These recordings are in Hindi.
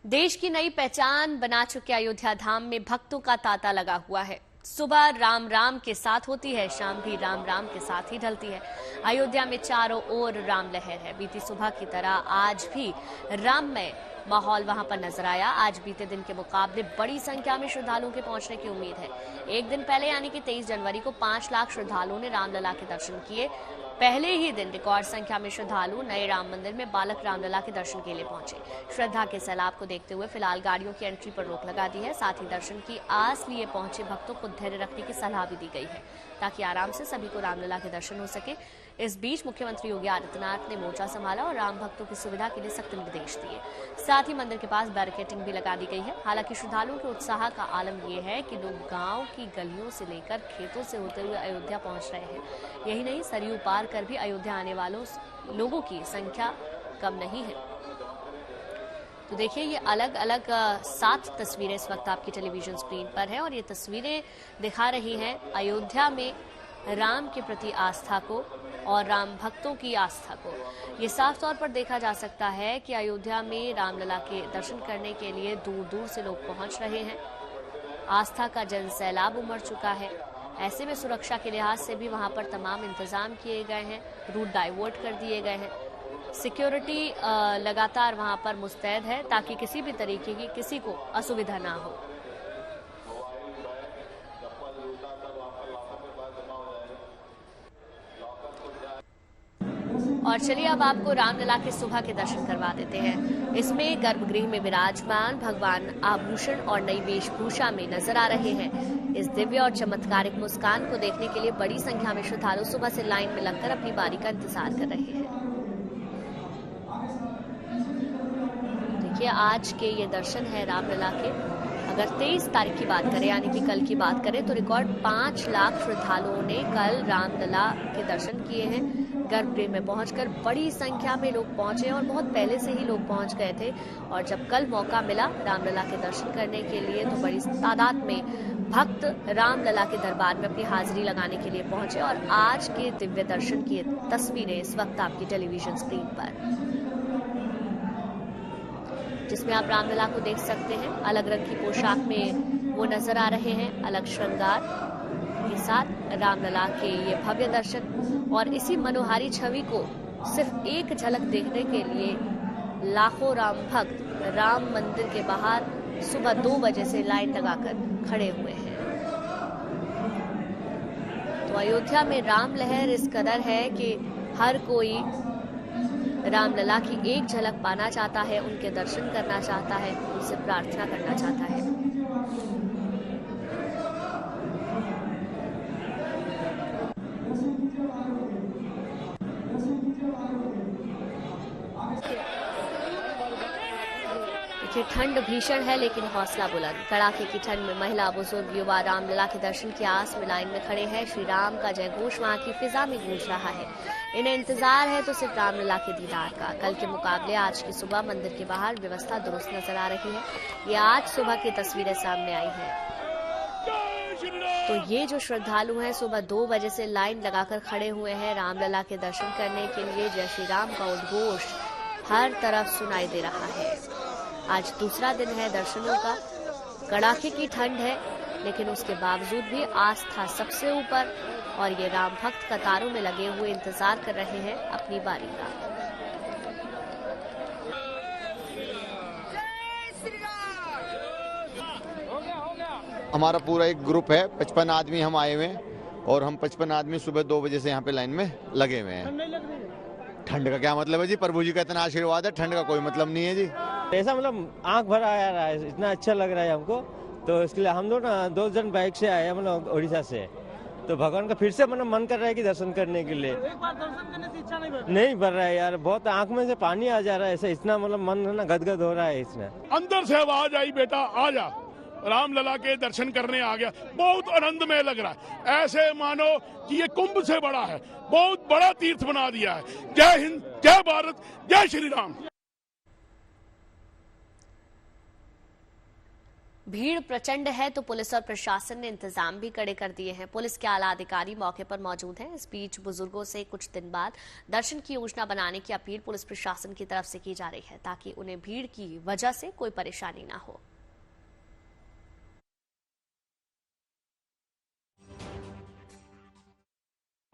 देश की नई पहचान बना चुके अयोध्या धाम में भक्तों का तांता लगा हुआ है। सुबह राम राम के साथ होती है, शाम भी राम राम के साथ ही ढलती है। अयोध्या में चारों ओर राम लहर है। बीती सुबह की तरह आज भी राममय माहौल वहां पर नजर आया। आज बीते दिन के मुकाबले बड़ी संख्या में श्रद्धालुओं के पहुंचने की उम्मीद है। एक दिन पहले यानी कि 23 जनवरी को 5 लाख श्रद्धालुओं ने रामलला के दर्शन किए। पहले ही दिन रिकॉर्ड संख्या में श्रद्धालु नए राम मंदिर में बालक रामलला के दर्शन के लिए पहुंचे। श्रद्धा के सैलाब को देखते हुए फिलहाल गाड़ियों की एंट्री पर रोक लगा दी है। साथ ही दर्शन की आस लिए पहुंचे भक्तों को धैर्य रखने की सलाह भी दी गई है ताकि आराम से सभी को रामलला के दर्शन हो सके। इस बीच मुख्यमंत्री योगी आदित्यनाथ ने मोर्चा संभाला और राम भक्तों की सुविधा के लिए सख्त निर्देश दिए। साथ ही मंदिर के पास बैरिकेडिंग भी लगा दी गई है। हालांकि श्रद्धालुओं के उत्साह का आलम यह है कि लोग गांव की गलियों से लेकर खेतों से होते हुए अयोध्या पहुंच रहे हैं। यही नहीं, सरयू पार कर भी अयोध्या आने वालों लोगों की संख्या कम नहीं है। तो देखिए, ये अलग अलग 7 तस्वीरें इस वक्त आपकी टेलीविजन स्क्रीन पर है और ये तस्वीरें दिखा रही हैं अयोध्या में राम के प्रति आस्था को और राम भक्तों की आस्था को। ये साफ तौर पर देखा जा सकता है कि अयोध्या में रामलला के दर्शन करने के लिए दूर दूर से लोग पहुंच रहे हैं। आस्था का जन सैलाब उमड़ चुका है। ऐसे में सुरक्षा के लिहाज से भी वहां पर तमाम इंतजाम किए गए हैं। रूट डाइवर्ट कर दिए गए हैं। सिक्योरिटी लगातार वहां पर मुस्तैद है ताकि किसी भी तरीके की किसी को असुविधा ना हो। और चलिए अब आपको रामलला के सुबह के दर्शन करवा देते हैं। इसमें गर्भगृह में विराजमान भगवान आभूषण और नई वेशभूषा में नजर आ रहे हैं। इस दिव्य और चमत्कारिक मुस्कान को देखने के लिए बड़ी संख्या में श्रद्धालु सुबह से लाइन में लगकर अपनी बारी का इंतजार कर रहे हैं। देखिए, आज के ये दर्शन है रामलला के। अगर 23 तारीख की बात करें यानी कि कल की बात करें तो रिकॉर्ड 5 लाख श्रद्धालुओं ने कल रामलला के दर्शन किए हैं। गर्भगृह में पहुंचकर बड़ी संख्या में लोग पहुंचे और बहुत पहले से ही लोग पहुंच गए थे। और जब कल मौका मिला रामलला के दर्शन करने के लिए तो बड़ी तादाद में भक्त रामलला के दरबार में अपनी हाजिरी लगाने के लिए पहुंचे। और आज के दिव्य दर्शन की तस्वीरें इस वक्त आपकी टेलीविजन स्क्रीन पर, जिसमें आप रामलला को देख सकते हैं। अलग रंग की पोशाक में वो नजर आ रहे हैं, अलग श्रृंगार के साथ रामलला के ये भव्य दर्शन। और इसी मनोहारी छवि को सिर्फ एक झलक देखने के लिए लाखों राम भक्त राम मंदिर के बाहर सुबह 2 बजे से लाइन लगाकर खड़े हुए हैं। तो अयोध्या में राम लहर इस कदर है कि हर कोई रामलला की एक झलक पाना चाहता है, उनके दर्शन करना चाहता है, उनसे प्रार्थना करना चाहता है। देखिए, ठंड भीषण है लेकिन हौसला बुलंद। कड़ाके की ठंड में महिला, बुजुर्ग, युवा रामलला के दर्शन की आस में लाइन में खड़े हैं। श्री राम का जयघोष वहां की फिजा में गूंज रहा है। इन्हें इंतजार है तो सिर्फ रामलला के दीदार का। कल के मुकाबले आज की सुबह मंदिर के बाहर व्यवस्था दुरुस्त नजर आ रही है। ये आज सुबह की तस्वीरें सामने आई हैं। तो ये जो श्रद्धालु हैं सुबह 2 बजे से लाइन लगाकर खड़े हुए हैं रामलला के दर्शन करने के लिए। जय श्री राम का उद्घोष हर तरफ सुनाई दे रहा है। आज दूसरा दिन है दर्शनों का। कड़ाके की ठंड है लेकिन उसके बावजूद भी आस्था सबसे ऊपर और ये राम भक्त कतारों में लगे हुए इंतजार कर रहे हैं अपनी बारी का। हमारा पूरा एक ग्रुप है, 55 आदमी हम आए हुए हैं और हम 55 आदमी सुबह 2 बजे से यहाँ पे लाइन में लगे हुए हैं। ठंड का क्या मतलब है जी, प्रभु जी का इतना आशीर्वाद है, ठंड का कोई मतलब नहीं है जी। ऐसा मतलब आंख भर आ रहा है, इतना अच्छा लग रहा है हमको। तो इसके लिए हम लोग ना 2 जन बाइक से आए, हम लोग उड़ीसा से। तो भगवान का फिर से मतलब मन कर रहा है कि दर्शन करने के लिए। एक बार दर्शन करने से इच्छा नहीं भर रहा है यार, बहुत आंख में से पानी आ जा रहा है। ऐसा इतना मतलब मन ना गदगद हो रहा है इसमें। अंदर से आवाज आई, बेटा आ जा, रामलला के दर्शन करने आ गया। बहुत आनंदमय लग रहा है, ऐसे मानो कि ये कुंभ से बड़ा है, बहुत बड़ा तीर्थ बना दिया है। जय हिंद, जय भारत, जय श्री राम। भीड़ प्रचंड है तो पुलिस और प्रशासन ने इंतजाम भी कड़े कर दिए हैं। पुलिस के आला अधिकारी मौके पर मौजूद हैं। इस बीच बुजुर्गों से कुछ दिन बाद दर्शन की योजना बनाने की अपील पुलिस प्रशासन की तरफ से की जा रही है, ताकि उन्हें भीड़ की वजह से कोई परेशानी ना हो।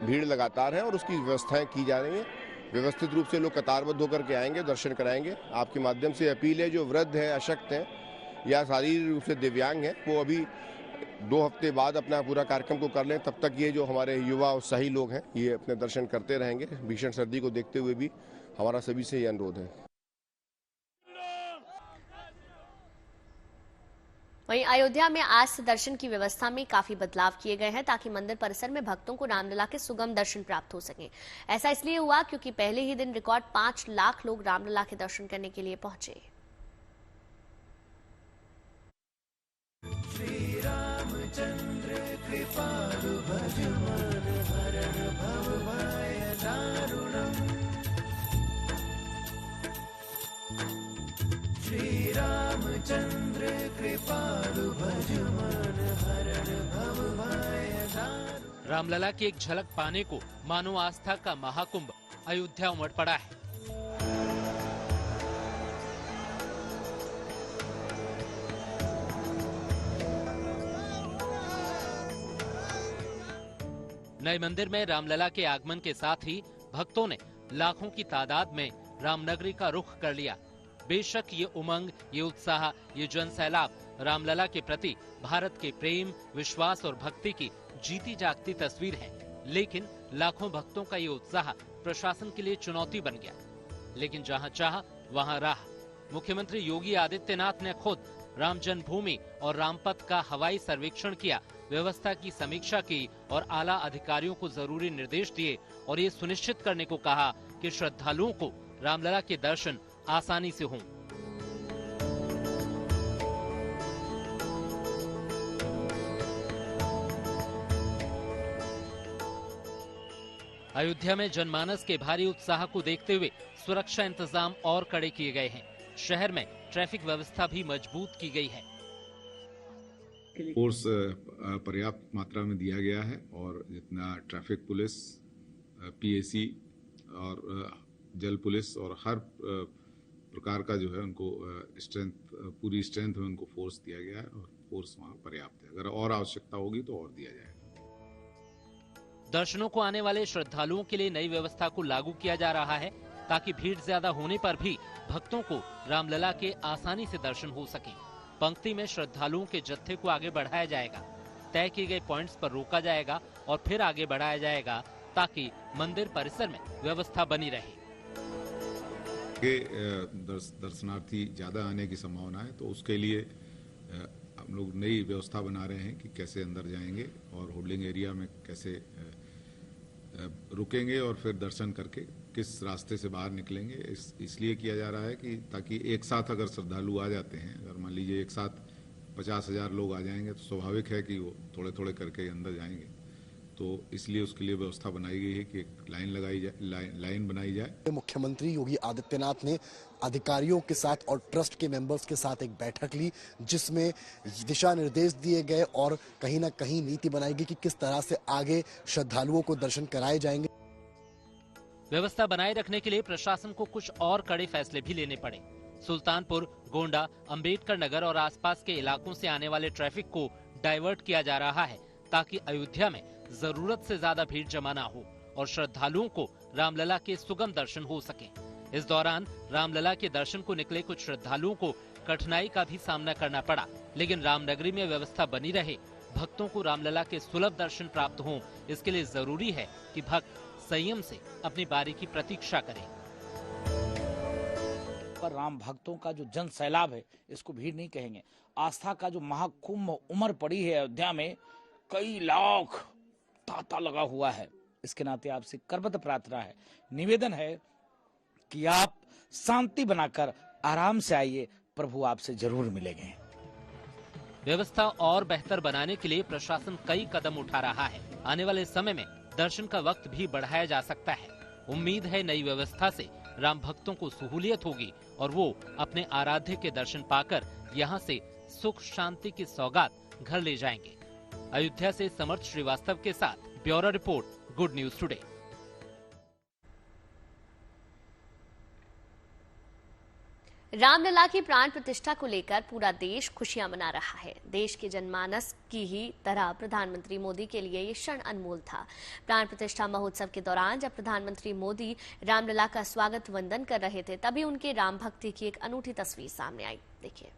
भीड़ लगातार है और उसकी व्यवस्थाएं की जा रही हैं। व्यवस्थित रूप से लोग कतारबद्ध होकर के आएंगे, दर्शन कराएंगे। आपके माध्यम से अपील है, जो वृद्ध हैं, अशक्त हैं या शारीरिक रूप से दिव्यांग हैं, वो अभी 2 हफ्ते बाद अपना पूरा कार्यक्रम को कर लें। तब तक ये जो हमारे युवा उत्साही लोग हैं, ये अपने दर्शन करते रहेंगे। भीषण सर्दी को देखते हुए भी हमारा सभी से ये अनुरोध है। वहीं अयोध्या में आज से दर्शन की व्यवस्था में काफी बदलाव किए गए हैं, ताकि मंदिर परिसर में भक्तों को रामलला के सुगम दर्शन प्राप्त हो सके। ऐसा इसलिए हुआ क्योंकि पहले ही दिन रिकॉर्ड 5 लाख लोग रामलला के दर्शन करने के लिए पहुंचे। श्री रामचंद्र कृपालु भज मन हरण भव भय दारुणम्। श्री रामचंद्र कृपालु भज मन हरण भव भय दारुणम्। रामलला की एक झलक पाने को मानव आस्था का महाकुंभ अयोध्या उमड़ पड़ा है। नए मंदिर में रामलला के आगमन के साथ ही भक्तों ने लाखों की तादाद में रामनगरी का रुख कर लिया। बेशक ये उमंग, ये उत्साह, ये जन सैलाब रामलला के प्रति भारत के प्रेम, विश्वास और भक्ति की जीती जागती तस्वीर है। लेकिन लाखों भक्तों का ये उत्साह प्रशासन के लिए चुनौती बन गया। लेकिन जहां चाह वहां राह। मुख्यमंत्री योगी आदित्यनाथ ने खुद राम जन्मभूमि और रामपथ का हवाई सर्वेक्षण किया, व्यवस्था की समीक्षा की और आला अधिकारियों को जरूरी निर्देश दिए और ये सुनिश्चित करने को कहा कि श्रद्धालुओं को रामलला के दर्शन आसानी से हों। अयोध्या में जनमानस के भारी उत्साह को देखते हुए सुरक्षा इंतजाम और कड़े किए गए हैं। शहर में ट्रैफिक व्यवस्था भी मजबूत की गई है। फोर्स पर्याप्त मात्रा में दिया गया है और जितना ट्रैफिक पुलिस, पीएसी और जल पुलिस और हर प्रकार का जो है उनको स्ट्रेंथ, पूरी स्ट्रेंथ में उनको फोर्स दिया गया है और फोर्स वहाँ पर्याप्त है। अगर और आवश्यकता होगी तो और दिया जाएगा। दर्शनों को आने वाले श्रद्धालुओं के लिए नई व्यवस्था को लागू किया जा रहा है, ताकि भीड़ ज्यादा होने पर भी भक्तों को रामलला के आसानी से दर्शन हो सके। पंक्ति में श्रद्धालुओं के जत्थे को आगे बढ़ाया जाएगा, तय किए गए पॉइंट्स पर रोका जाएगा और फिर आगे बढ़ाया जाएगा, ताकि मंदिर परिसर में व्यवस्था बनी रहे। दर्शनार्थी ज्यादा आने की संभावना है, तो उसके लिए हम लोग नई व्यवस्था बना रहे हैं कि कैसे अंदर जाएंगे और होल्डिंग एरिया में कैसे रुकेंगे और फिर दर्शन करके किस रास्ते से बाहर निकलेंगे। इसलिए किया जा रहा है कि ताकि एक साथ अगर श्रद्धालु आ जाते हैं, अगर मान लीजिए एक साथ 50,000 लोग आ जाएंगे तो स्वाभाविक है कि वो थोड़े थोड़े करके अंदर जाएंगे। तो इसलिए उसके लिए व्यवस्था बनाई गई है कि एक लाइन लगाई जाए, लाइन बनाई जाए। मुख्यमंत्री योगी आदित्यनाथ ने अधिकारियों के साथ और ट्रस्ट के मेंबर्स के साथ एक बैठक ली, जिसमें दिशा निर्देश दिए गए और कहीं ना कहीं नीति बनाई गई कि किस तरह से आगे श्रद्धालुओं को दर्शन कराए जाएंगे। व्यवस्था बनाए रखने के लिए प्रशासन को कुछ और कड़े फैसले भी लेने पड़े। सुल्तानपुर, गोंडा, अंबेडकर नगर और आसपास के इलाकों से आने वाले ट्रैफिक को डाइवर्ट किया जा रहा है, ताकि अयोध्या में जरूरत से ज्यादा भीड़ जमा ना हो और श्रद्धालुओं को रामलला के सुगम दर्शन हो सके। इस दौरान रामलला के दर्शन को निकले कुछ श्रद्धालुओं को कठिनाई का भी सामना करना पड़ा, लेकिन रामनगरी में व्यवस्था बनी रहे, भक्तों को रामलला के सुलभ दर्शन प्राप्त हों। इसके लिए जरूरी है कि भक्त संयम से अपनी बारी की प्रतीक्षा करें। पर राम भक्तों का जो जन सैलाब है, इसको भीड़ नहीं कहेंगे, आस्था का जो महाकुंभ उमड़ पड़ी है अयोध्या में, कई लाख तांता लगा हुआ है। इसके नाते आपसे करबद्ध प्रार्थना है, निवेदन है कि आप शांति बनाकर आराम से आइए, प्रभु आपसे जरूर मिलेंगे। व्यवस्था और बेहतर बनाने के लिए प्रशासन कई कदम उठा रहा है। आने वाले समय में दर्शन का वक्त भी बढ़ाया जा सकता है। उम्मीद है नई व्यवस्था से राम भक्तों को सहूलियत होगी और वो अपने आराध्य के दर्शन पाकर यहाँ से सुख शांति की सौगात घर ले जाएंगे। अयोध्या से समर्थ श्रीवास्तव के साथ bureau report, good news today. Ramlalla की प्राण प्रतिष्ठा को लेकर पूरा देश खुशियां मना रहा है। देश के जनमानस की ही तरह प्रधानमंत्री मोदी के लिए ये क्षण अनमोल था। प्राण प्रतिष्ठा महोत्सव के दौरान जब प्रधानमंत्री मोदी रामलला का स्वागत वंदन कर रहे थे, तभी उनके राम भक्ति की एक अनूठी तस्वीर सामने आई। देखिए।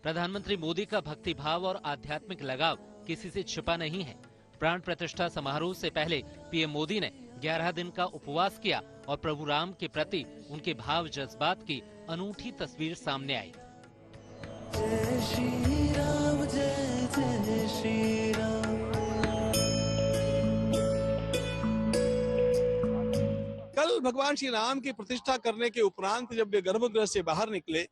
प्रधानमंत्री मोदी का भक्ति भाव और आध्यात्मिक लगाव किसी से छिपा नहीं है। प्राण प्रतिष्ठा समारोह से पहले पीएम मोदी ने 11 दिन का उपवास किया और प्रभु राम के प्रति उनके भाव जज्बात की अनूठी तस्वीर सामने आई। जय श्री राम, जय जय श्री राम। कल भगवान श्री राम की प्रतिष्ठा करने के उपरांत जब वे गर्भगृह से बाहर निकले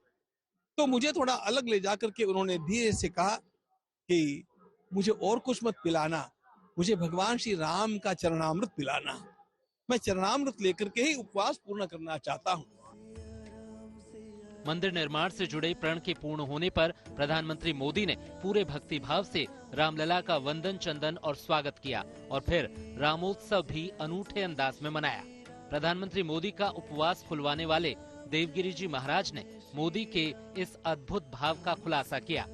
तो मुझे थोड़ा अलग ले जाकर के उन्होंने धीरे से कहा कि मुझे और कुछ मत पिलाना, मुझे भगवान श्री राम का चरणामृत पिलाना। मैं चरणामृत लेकर के ही उपवास पूर्ण करना चाहता हूँ। मंदिर निर्माण से जुड़े प्रण के पूर्ण होने पर प्रधानमंत्री मोदी ने पूरे भक्ति भाव से रामलला का वंदन चंदन और स्वागत किया और फिर रामोत्सव भी अनूठे अंदाज में मनाया। प्रधानमंत्री मोदी का उपवास खुलवाने वाले देवगिरी जी महाराज ने मोदी के इस अद्भुत भाव का खुलासा किया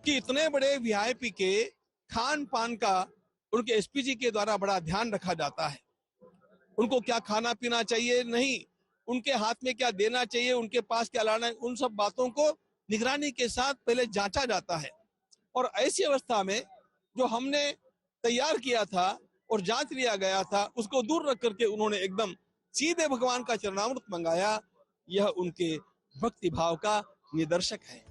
कि इतने बड़े वीआईपी के खान पान का उनके एसपीजी के द्वारा बड़ा ध्यान रखा जाता है। उनको क्या खाना पीना चाहिए, नहीं उनके हाथ में क्या देना चाहिए, उनके पास क्या लाना है, उन सब बातों को निगरानी के साथ पहले जांचा जाता है। और ऐसी अवस्था में जो हमने तैयार किया था और जांच लिया गया था, उसको दूर रख करके उन्होंने एकदम सीधे भगवान का चरणामृत मंगाया। यह उनके भक्ति भाव का निदर्शक है।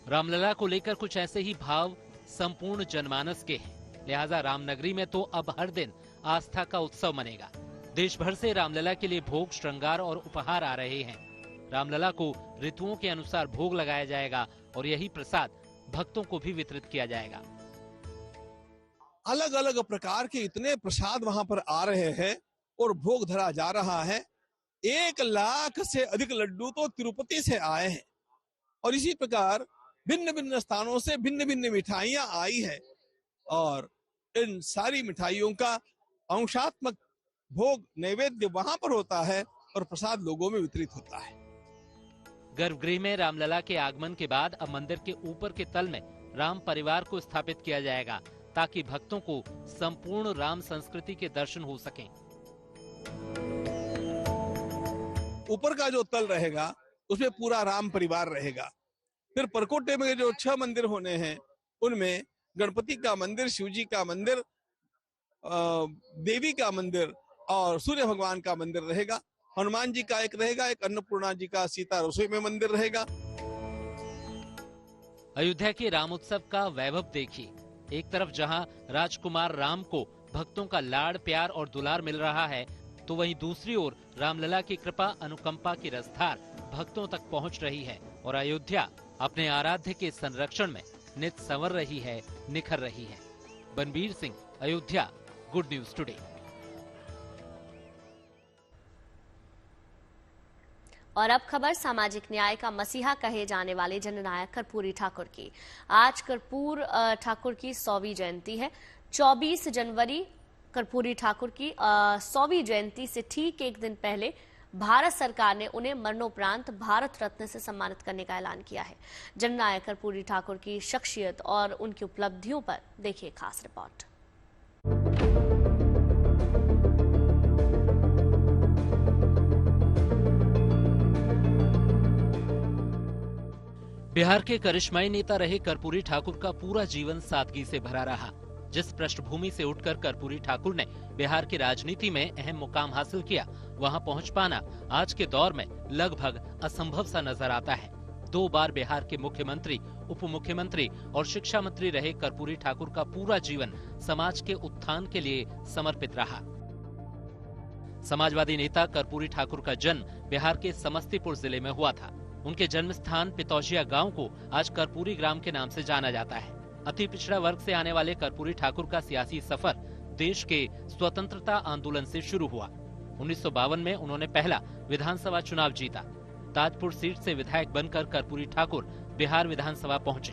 रामलला को लेकर कुछ ऐसे ही भाव संपूर्ण जनमानस के हैं। लिहाजा रामनगरी में तो अब हर दिन आस्था का उत्सव मनेगा। देश भर से रामलला के लिए भोग, श्रृंगार और उपहार आ रहे हैं। रामलला को ऋतुओं के अनुसार भोग लगाया जाएगा और यही प्रसाद भक्तों को भी वितरित किया जाएगा। अलग अलग प्रकार के इतने प्रसाद वहां पर आ रहे हैं और भोग धरा जा रहा है। 1 लाख से अधिक लड्डू तो तिरुपति से आए हैं और इसी प्रकार भिन्न भिन्न स्थानों से भिन्न भिन्न मिठाइयां आई है और इन सारी मिठाइयों का अंशात्मक भोग नैवेद्य वहां पर होता है और प्रसाद लोगों में वितरित होता है। गर्भगृह में रामलला के आगमन के बाद अब मंदिर के ऊपर के तल में राम परिवार को स्थापित किया जाएगा ताकि भक्तों को संपूर्ण राम संस्कृति के दर्शन हो सकें। ऊपर का जो तल रहेगा उसमें पूरा राम परिवार रहेगा। फिर परकोटे में जो 6 मंदिर होने हैं उनमें गणपति का मंदिर, शिव जी का मंदिर, देवी का मंदिर और सूर्य भगवान का मंदिर रहेगा। हनुमान जी का एक रहेगा, एक अन्नपूर्णा जी का सीता रसोई में मंदिर रहेगा। अयोध्या के रामोत्सव का वैभव देखिए। एक तरफ जहां राजकुमार राम को भक्तों का लाड़, प्यार और दुलार मिल रहा है, तो वहीं दूसरी ओर रामलला की कृपा, अनुकंपा की रसधार भक्तों तक पहुंच रही है और अयोध्या अपने आराध्य के संरक्षण में नित संवर रही है, निखर रही है। Banbir Singh, Ayodhya, good news today. और अब खबर सामाजिक न्याय का मसीहा कहे जाने वाले जननायक कर्पूरी ठाकुर की। आज कर्पूर ठाकुर की 100वीं जयंती है। 24 जनवरी कर्पूरी ठाकुर की 100वीं जयंती से ठीक एक दिन पहले भारत सरकार ने उन्हें मरणोपरांत भारत रत्न से सम्मानित करने का ऐलान किया है। जननायक कर्पूरी ठाकुर की शख्सियत और उनकी उपलब्धियों पर देखिए खास रिपोर्ट। बिहार के करिश्माई नेता रहे कर्पूरी ठाकुर का पूरा जीवन सादगी से भरा रहा। जिस पृष्ठभूमि से उठकर कर्पूरी ठाकुर ने बिहार की राजनीति में अहम मुकाम हासिल किया, वहां पहुंच पाना आज के दौर में लगभग असंभव सा नजर आता है। 2 बार बिहार के मुख्यमंत्री उप मुख्यमंत्री और शिक्षा मंत्री रहे कर्पूरी ठाकुर का पूरा जीवन समाज के उत्थान के लिए समर्पित रहा। समाजवादी नेता कर्पूरी ठाकुर का जन्म बिहार के समस्तीपुर जिले में हुआ था। उनके जन्म स्थान पितौजिया गांव को आज कर्पूरी ग्राम के नाम से जाना जाता है। अति पिछड़ा वर्ग से आने वाले कर्पूरी ठाकुर का सियासी सफर देश के स्वतंत्रता आंदोलन से शुरू हुआ। 1952 में उन्होंने पहला विधानसभा चुनाव जीता। ताजपुर सीट से विधायक बनकर कर्पूरी ठाकुर बिहार विधानसभा पहुंचे।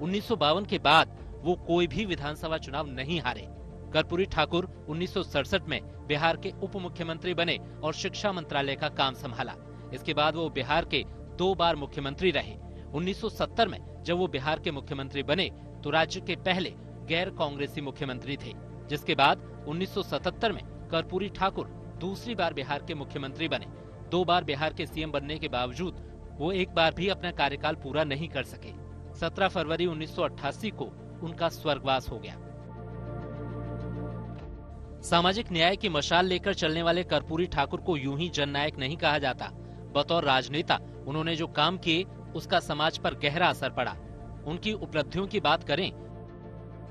1952 के बाद वो कोई भी विधानसभा चुनाव नहीं हारे। कर्पूरी ठाकुर 1967 में बिहार के उप मुख्यमंत्री बने और शिक्षा मंत्रालय का काम संभाला। इसके बाद वो बिहार के 2 बार मुख्यमंत्री रहे। 1970 में जब वो बिहार के मुख्यमंत्री बने तो राज्य के पहले गैर कांग्रेसी मुख्यमंत्री थे, जिसके बाद 1977 में कर्पूरी ठाकुर दूसरी बार बिहार के मुख्यमंत्री बने। 2 बार बिहार के सीएम बनने के बावजूद वो एक बार भी अपना कार्यकाल पूरा नहीं कर सके। 17 फरवरी 1988 को उनका स्वर्गवास हो गया। सामाजिक न्याय की मशाल लेकर चलने वाले कर्पूरी ठाकुर को यूं ही जननायक नहीं कहा जाता। बतौर राजनेता उन्होंने जो काम किए उसका समाज पर गहरा असर पड़ा। उनकी उपलब्धियों की बात करें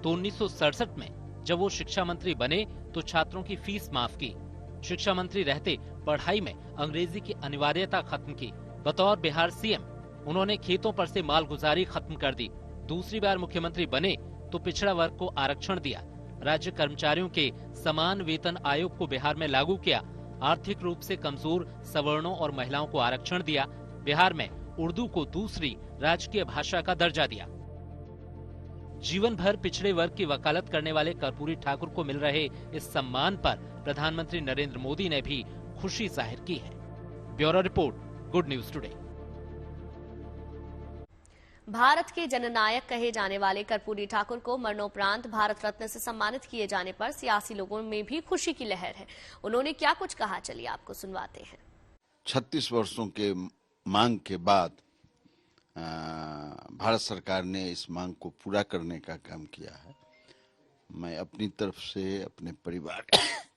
तो 1967 में जब वो शिक्षा मंत्री बने तो छात्रों की फीस माफ की। शिक्षा मंत्री रहते पढ़ाई में अंग्रेजी की अनिवार्यता खत्म की। बतौर बिहार सीएम उन्होंने खेतों पर से मालगुजारी खत्म कर दी। दूसरी बार मुख्यमंत्री बने तो पिछड़ा वर्ग को आरक्षण दिया। राज्य कर्मचारियों के समान वेतन आयोग को बिहार में लागू किया। आर्थिक रूप से कमजोर सवर्णों और महिलाओं को आरक्षण दिया। बिहार में उर्दू को दूसरी राजकीय भाषा का दर्जा दिया। जीवन भर पिछड़े वर्ग की वकालत करने वाले कर्पूरी ठाकुर को मिल रहे इस सम्मान पर प्रधानमंत्री नरेंद्र मोदी ने भी खुशी जाहिर की है। Bureau report, good news today. Bharat के जननायक कहे जाने वाले कर्पूरी ठाकुर को मरणोपरांत भारत रत्न से सम्मानित किए जाने पर सियासी लोगों में भी खुशी की लहर है। उन्होंने क्या कुछ कहा, चलिए आपको सुनवाते हैं। 36 वर्षों के मांग के बाद भारत सरकार ने इस मांग को पूरा करने का काम किया है। मैं अपनी तरफ से, अपने परिवार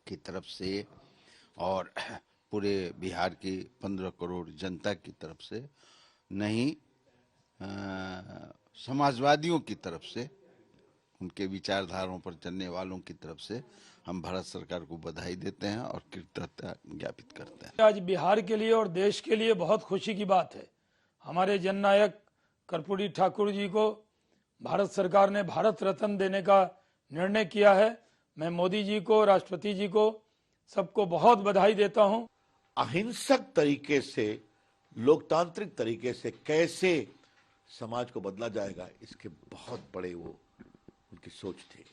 की तरफ से और पूरे बिहार की 15 करोड़ जनता की तरफ से नहीं, समाजवादियों की तरफ से, उनके विचारधाराओं पर चलने वालों की तरफ से हम भारत सरकार को बधाई देते हैं और कृतज्ञता ज्ञापित करते हैं। आज बिहार के लिए और देश के लिए बहुत खुशी की बात है। हमारे जननायक कर्पूरी ठाकुर जी को भारत सरकार ने भारत रत्न देने का निर्णय किया है। मैं मोदी जी को, राष्ट्रपति जी को, सबको बहुत बधाई देता हूं। अहिंसक तरीके से, लोकतांत्रिक तरीके से कैसे समाज को बदला जाएगा, इसके बहुत बड़े वो उनकी सोच थी।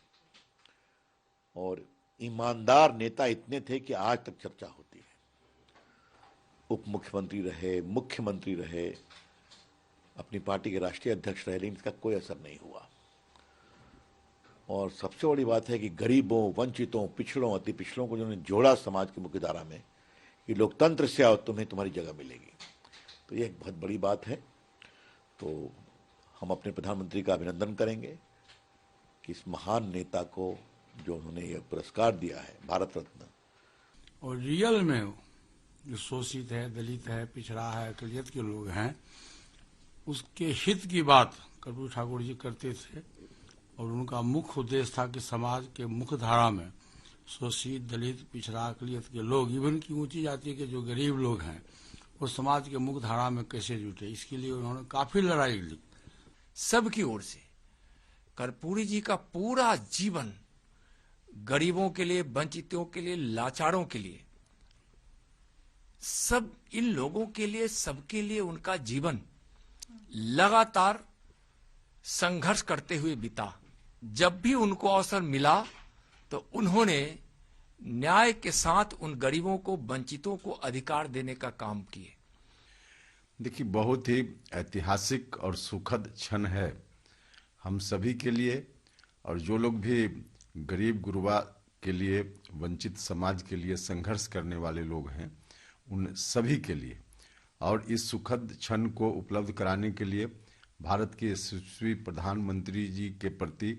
और ईमानदार नेता इतने थे कि आज तक चर्चा होती है। उप मुख्यमंत्री रहे, मुख्यमंत्री रहे, अपनी पार्टी के राष्ट्रीय अध्यक्ष रहे, लेकिन इसका कोई असर नहीं हुआ। और सबसे बड़ी बात है कि गरीबों, वंचितों, पिछड़ों, अति पिछड़ों को जिन्होंने जोड़ा समाज की मुख्य धारा में कि लोकतंत्र से आओ, तुम्हें तुम्हारी जगह मिलेगी, तो ये एक बहुत बड़ी बात है। तो हम अपने प्रधानमंत्री का अभिनंदन करेंगे कि इस महान नेता को जो उन्होंने ये पुरस्कार दिया है, भारत रत्न। और रियल में जो शोषित है, दलित है, पिछड़ा है, अकलियत के लोग हैं, उसके हित की बात कर्पूरी ठाकुर जी करते थे। और उनका मुख्य उद्देश्य था कि समाज के मुख्य धारा में शोषित, दलित, पिछड़ा, अकलियत के लोग, इवन की ऊंची जाति के जो गरीब लोग हैं, वो समाज के मुख्य धारा में कैसे जुटे, इसके लिए उन्होंने काफी लड़ाई ली। सबकी ओर से कर्पूरी जी का पूरा जीवन गरीबों के लिए, वंचितों के लिए, लाचारों के लिए, सब इन लोगों के लिए, सबके लिए उनका जीवन लगातार संघर्ष करते हुए बीता। जब भी उनको अवसर मिला तो उन्होंने न्याय के साथ उन गरीबों को, वंचितों को अधिकार देने का काम किए। देखिए, बहुत ही ऐतिहासिक और सुखद क्षण है हम सभी के लिए, और जो लोग भी गरीब गुरबा के लिए, वंचित समाज के लिए संघर्ष करने वाले लोग हैं, उन सभी के लिए। और इस सुखद क्षण को उपलब्ध कराने के लिए भारत के यशस्वी प्रधानमंत्री जी के प्रति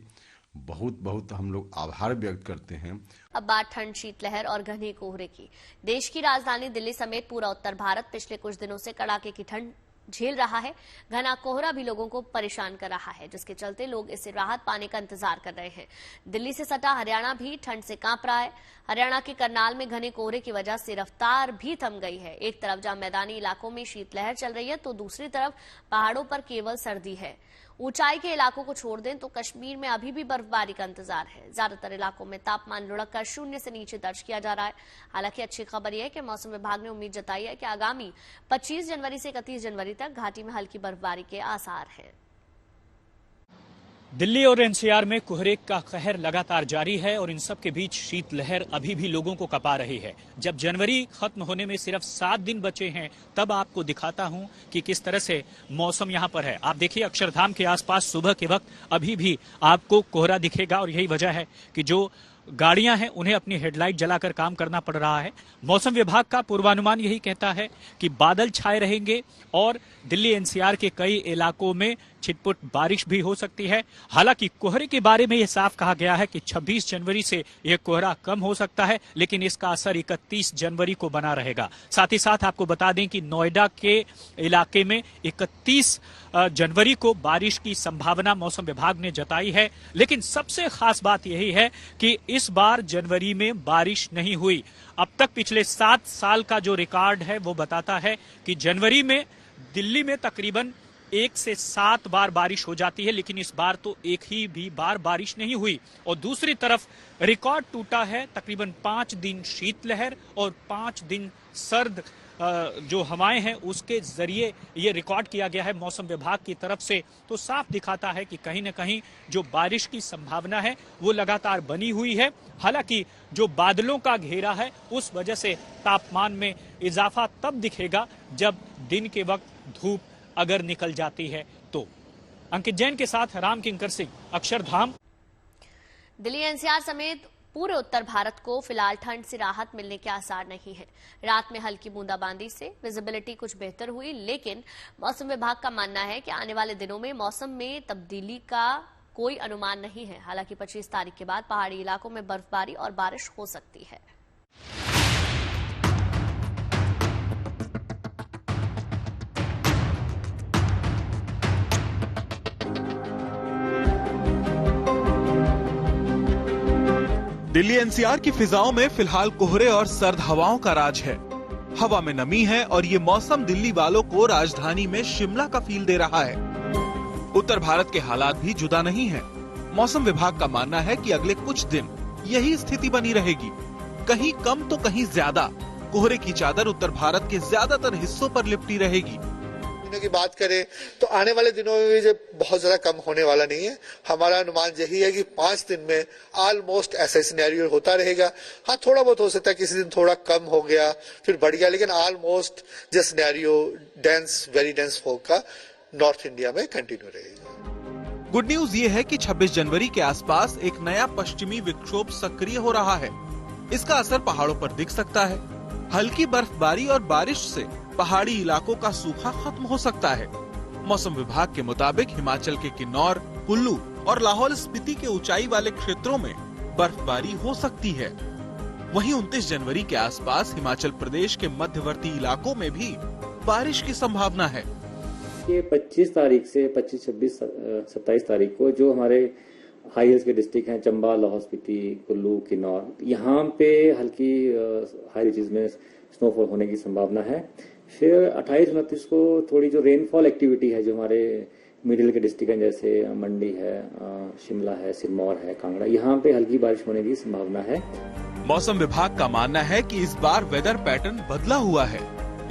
बहुत बहुत हम लोग आभार व्यक्त करते हैं। अब बात ठंड, शीतलहर और घने कोहरे की। देश की राजधानी दिल्ली समेत पूरा उत्तर भारत पिछले कुछ दिनों से कड़ाके की ठंड झेल रहा है। घना कोहरा भी लोगों को परेशान कर रहा है, जिसके चलते लोग इससे राहत पाने का इंतजार कर रहे हैं। दिल्ली से सटा हरियाणा भी ठंड से कांप रहा है। हरियाणा के करनाल में घने कोहरे की वजह से रफ्तार भी थम गई है। एक तरफ जहां मैदानी इलाकों में शीतलहर चल रही है, तो दूसरी तरफ पहाड़ों पर केवल सर्दी है। ऊंचाई के इलाकों को छोड़ दें तो कश्मीर में अभी भी बर्फबारी का इंतजार है। ज्यादातर इलाकों में तापमान लुढ़क कर 0 से नीचे दर्ज किया जा रहा है। हालांकि अच्छी खबर यह है कि मौसम विभाग ने उम्मीद जताई है कि आगामी 25 जनवरी से 31 जनवरी तक घाटी में हल्की बर्फबारी के आसार हैं। दिल्ली और एनसीआर में कोहरे का कहर लगातार जारी है और इन सब के बीच शीतलहर अभी भी लोगों को कपा रही है। जब जनवरी खत्म होने में सिर्फ 7 दिन बचे हैं, तब आपको दिखाता हूं कि किस तरह से मौसम यहां पर है। आप देखिए, अक्षरधाम के आसपास सुबह के वक्त अभी भी आपको कोहरा दिखेगा और यही वजह है कि जो गाड़ियां हैं उन्हें अपनी हेडलाइट जलाकर काम करना पड़ रहा है। मौसम विभाग का पूर्वानुमान यही कहता है कि बादल छाए रहेंगे और दिल्ली एनसीआर के कई इलाकों में छिटपुट बारिश भी हो सकती है। हालांकि कोहरे के बारे में यह साफ कहा गया है कि 26 जनवरी से यह कोहरा कम हो सकता है, लेकिन इसका असर 31 जनवरी को बना रहेगा। साथ ही साथ आपको बता दें कि नोएडा के इलाके में 31 जनवरी को बारिश की संभावना मौसम विभाग ने जताई है। लेकिन सबसे खास बात यही है कि इस बार जनवरी में बारिश नहीं हुई। अब तक पिछले 7 साल का जो रिकॉर्ड है वो बताता है कि जनवरी में दिल्ली में तकरीबन 1 से 7 बार बारिश हो जाती है, लेकिन इस बार तो एक ही भी बार बारिश नहीं हुई। और दूसरी तरफ रिकॉर्ड टूटा है, तकरीबन 5 दिन शीतलहर और 5 दिन सर्द जो हवाएं हैं उसके जरिए ये रिकॉर्ड किया गया है मौसम विभाग की तरफ से। तो साफ दिखाता है कि कहीं न कहीं जो बारिश की संभावना है वो लगातार बनी हुई है। हालांकि जो बादलों का घेरा है उस वजह से तापमान में इजाफा तब दिखेगा जब दिन के वक्त धूप अगर निकल जाती है तो। अंकित जैन के साथ राम किंकर सिंह, अक्षरधाम। दिल्ली एनसीआर समेत पूरे उत्तर भारत को फिलहाल ठंड से राहत मिलने के आसार नहीं है। रात में हल्की बूंदाबांदी से विजिबिलिटी कुछ बेहतर हुई, लेकिन मौसम विभाग का मानना है कि आने वाले दिनों में मौसम में तब्दीली का कोई अनुमान नहीं है। हालांकि 25 तारीख के बाद पहाड़ी इलाकों में बर्फबारी और बारिश हो सकती है। दिल्ली एनसीआर की फिजाओं में फिलहाल कोहरे और सर्द हवाओं का राज है। हवा में नमी है और ये मौसम दिल्ली वालों को राजधानी में शिमला का फील दे रहा है। उत्तर भारत के हालात भी जुदा नहीं है। मौसम विभाग का मानना है कि अगले कुछ दिन यही स्थिति बनी रहेगी, कहीं कम तो कहीं ज्यादा। कोहरे की चादर उत्तर भारत के ज्यादातर हिस्सों पर लिपटी रहेगी। दिनों की बात करें तो आने वाले दिनों में भी बहुत ज्यादा कम होने वाला नहीं है। हमारा अनुमान यही है कि 5 दिन में ऑलमोस्ट ऐसा सिनेरियो होता रहेगा। हाँ, थोड़ा बहुत हो सकता है किसी दिन थोड़ा कम हो गया फिर बढ़ गया, लेकिन ऑलमोस्ट जो सिनेरियो वेरी डेंस फॉग का नॉर्थ इंडिया में कंटिन्यू रहेगा। गुड न्यूज ये है कि 26 जनवरी के आसपास एक नया पश्चिमी विक्षोभ सक्रिय हो रहा है। इसका असर पहाड़ों पर दिख सकता है। हल्की बर्फबारी और बारिश से पहाड़ी इलाकों का सूखा खत्म हो सकता है। मौसम विभाग के मुताबिक हिमाचल के किन्नौर, कुल्लू और लाहौल स्पीति के ऊंचाई वाले क्षेत्रों में बर्फबारी हो सकती है। वहीं 29 जनवरी के आसपास हिमाचल प्रदेश के मध्यवर्ती इलाकों में भी बारिश की संभावना है। ये 25 तारीख से 25, 26, 27 तारीख को जो हमारे हाई हिल्स के डिस्ट्रिक्ट हैं, चंबा, लाहौल स्पीति, कुल्लू, किन्नौर, यहाँ पे हल्की हाई रीचेस में स्नोफॉल होने की संभावना है। फिर 28-29 को थोड़ी जो रेनफॉल एक्टिविटी है जो हमारे मिडिल के डिस्ट्रिक्ट हैं, जैसे मंडी है, शिमला है, सिरमौर है, कांगड़ा, यहाँ पे हल्की बारिश होने की संभावना है। मौसम विभाग का मानना है कि इस बार वेदर पैटर्न बदला हुआ है,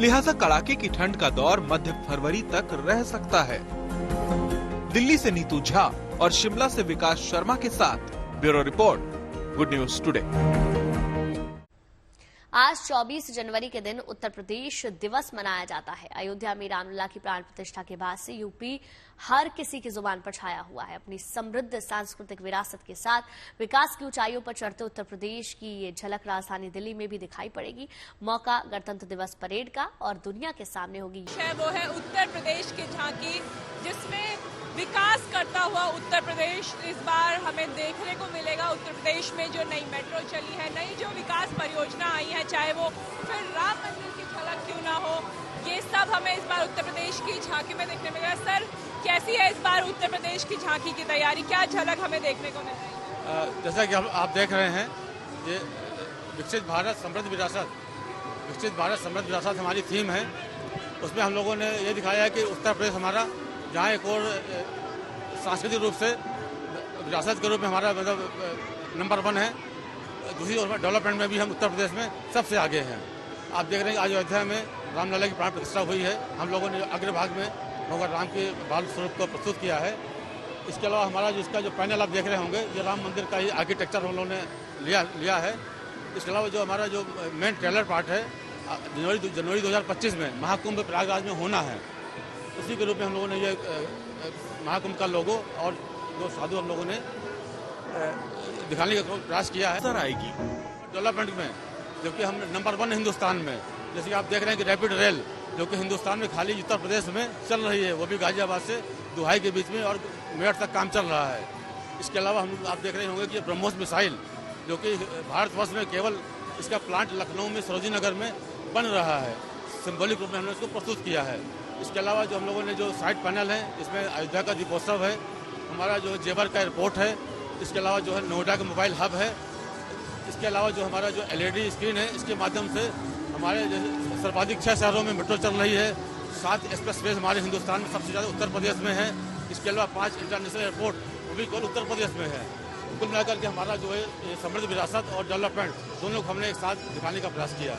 लिहाजा कड़ाके की ठंड का दौर मध्य फरवरी तक रह सकता है। दिल्ली से नीतू झा और शिमला से विकास शर्मा के साथ bureau report, good news today. आज 24 जनवरी के दिन उत्तर प्रदेश दिवस मनाया जाता है। अयोध्या में रामलला की प्राण प्रतिष्ठा के बाद से यूपी हर किसी की जुबान पर छाया हुआ है। अपनी समृद्ध सांस्कृतिक विरासत के साथ विकास की ऊंचाइयों पर चढ़ते उत्तर प्रदेश की ये झलक राजधानी दिल्ली में भी दिखाई पड़ेगी। मौका गणतंत्र दिवस परेड का और दुनिया के सामने होगी वो है उत्तर प्रदेश की झांकी, जिसमें विकास करता हुआ उत्तर प्रदेश इस बार हमें देखने को मिलेगा। उत्तर प्रदेश में जो नई मेट्रो चली है, नई जो विकास परियोजना आई है, चाहे वो फिर राम मंदिर की झलक क्यों ना हो, ये सब हमें इस बार उत्तर प्रदेश की झांकी में देखने मिला। सर, कैसी है इस बार उत्तर प्रदेश की झांकी की तैयारी, क्या झलक हमें देखने को मिल रही है? जैसा कि आप देख रहे हैं, ये विकसित भारत समृद्ध विरासत हमारी थीम है। उसमें हम लोगों ने ये दिखाया है कि उत्तर प्रदेश हमारा जहाँ एक और सांस्कृतिक रूप से विरासत के रूप में हमारा मतलब नंबर 1 है, दूसरी ओर डेवलपमेंट में भी हम उत्तर प्रदेश में सबसे आगे हैं। आप देख रहे हैं आज अयोध्या में रामलला की प्राण प्रतिष्ठा हुई है। हम लोगों ने अग्रभाग में भगवान राम के बाल स्वरूप को प्रस्तुत किया है। इसके अलावा हमारा जो इसका जो पैनल आप देख रहे होंगे, ये राम मंदिर का ही आर्किटेक्चर हम लोगों ने लिया है। इसके अलावा जो हमारा जो मेन ट्रेलर पार्ट है, जनवरी 2025 में महाकुंभ प्रयागराज में होना है, उसी के रूप में हम लोगों ने ये महाकुंभ का लोगो और जो साधु हम लोगों ने दिखाने का प्रयास किया है। आएगी डेवलपमेंट में, जो कि हम नंबर 1 हिंदुस्तान में, जैसे कि आप देख रहे हैं कि रैपिड रेल जो कि हिंदुस्तान में खाली उत्तर प्रदेश में चल रही है, वो भी गाजियाबाद से दुहाई के बीच में और मेरठ तक काम चल रहा है। इसके अलावा आप देख रहे होंगे कि ब्रह्मोस मिसाइल जो कि भारतवर्ष में केवल इसका प्लांट लखनऊ में सरोजी नगर में बन रहा है, सिंबॉलिक रूप में हमने इसको प्रस्तुत किया है। इसके अलावा जो हम लोगों ने जो साइड पैनल है, इसमें अयोध्या का दीपोत्सव है, हमारा जो जेवर का एयरपोर्ट है, इसके अलावा जो है नोएडा का मोबाइल हब है, इसके अलावा जो हमारा जो LED स्क्रीन है, इसके माध्यम से हमारे सर्वाधिक 6 शहरों में मेट्रो चल रही है। 7 एक्सप्रेसवेज हमारे हिंदुस्तान में सबसे ज़्यादा उत्तर प्रदेश में है। इसके अलावा 5 इंटरनेशनल एयरपोर्ट वो भी केवल उत्तर प्रदेश में है। कुल मिलाकर के हमारा जो है समृद्ध विरासत और डेवलपमेंट दोनों को हमने एक साथ दिखाने का प्रयास किया है।